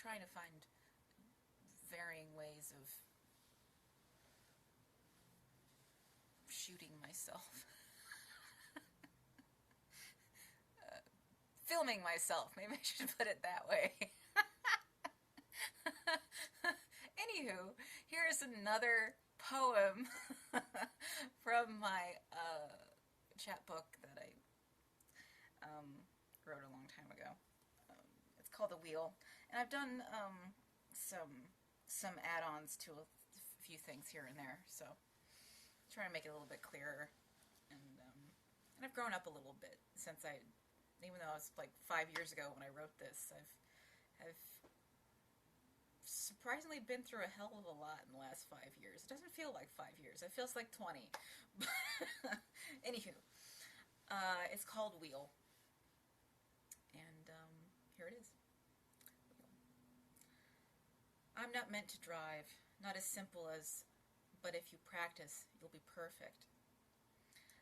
trying to find varying ways of shooting myself. Filming myself, maybe I should put it that way. Anywho, here's another poem from my chapbook that I wrote a long time ago. It's called The Wheel, and I've done some add-ons to a few things here and there, so I'm trying to make it a little bit clearer. And I've grown up a little bit since even though it was like 5 years ago when I wrote this, I've surprisingly been through a hell of a lot in the last 5 years. It doesn't feel like 5 years. It feels like 20. Anywho, it's called Wheel. And here it is. I'm not meant to drive, not as simple as, but if you practice, you'll be perfect.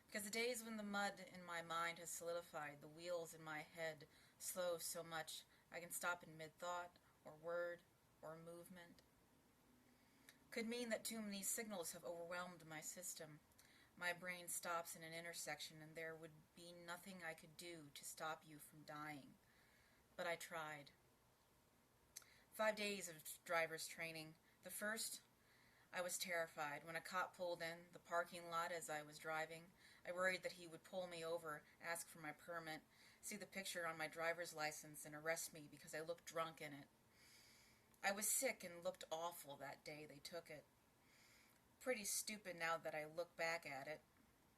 Because the days when the mud in my mind has solidified, the wheels in my head slow so much I can stop in mid-thought, or word, or movement, could mean that too many signals have overwhelmed my system. My brain stops in an intersection and there would be nothing I could do to stop you from dying. But I tried. 5 days of driver's training. The first, I was terrified. When a cop pulled in the parking lot as I was driving, I worried that he would pull me over, ask for my permit, see the picture on my driver's license, and arrest me because I looked drunk in it. I was sick and looked awful that day they took it. Pretty stupid now that I look back at it,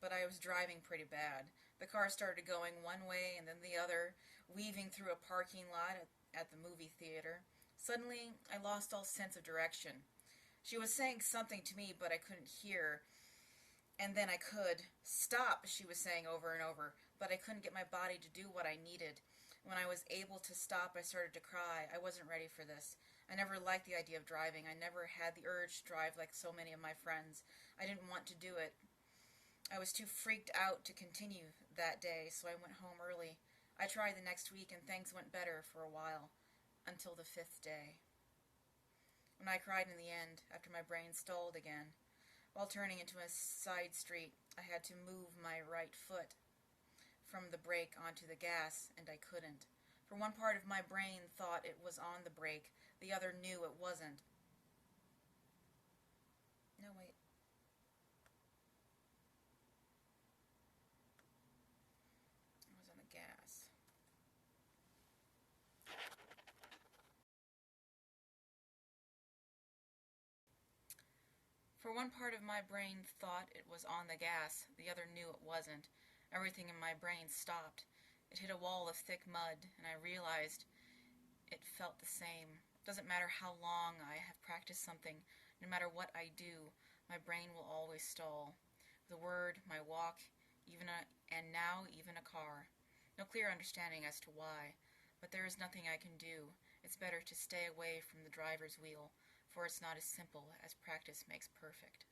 but I was driving pretty bad. The car started going one way and then the other, weaving through a parking lot at the movie theater. Suddenly, I lost all sense of direction. She was saying something to me, but I couldn't hear. And then I could. Stop, she was saying over and over, but I couldn't get my body to do what I needed. When I was able to stop, I started to cry. I wasn't ready for this. I never liked the idea of driving. I never had the urge to drive like so many of my friends. I didn't want to do it. I was too freaked out to continue that day, so I went home early. I tried the next week, and things went better for a while, until the 5th day. When I cried in the end, after my brain stalled again, while turning into a side street, I had to move my right foot from the brake onto the gas, and I couldn't. For one part of my brain thought it was on the brake, the other knew it wasn't. No, wait. It was on the gas. For one part of my brain thought it was on the gas, the other knew it wasn't. Everything in my brain stopped. It hit a wall of thick mud, and I realized it felt the same. It doesn't matter how long I have practiced something, no matter what I do, my brain will always stall. The word, my walk, and now even a car. No clear understanding as to why, but there is nothing I can do. It's better to stay away from the driver's wheel, for it's not as simple as practice makes perfect.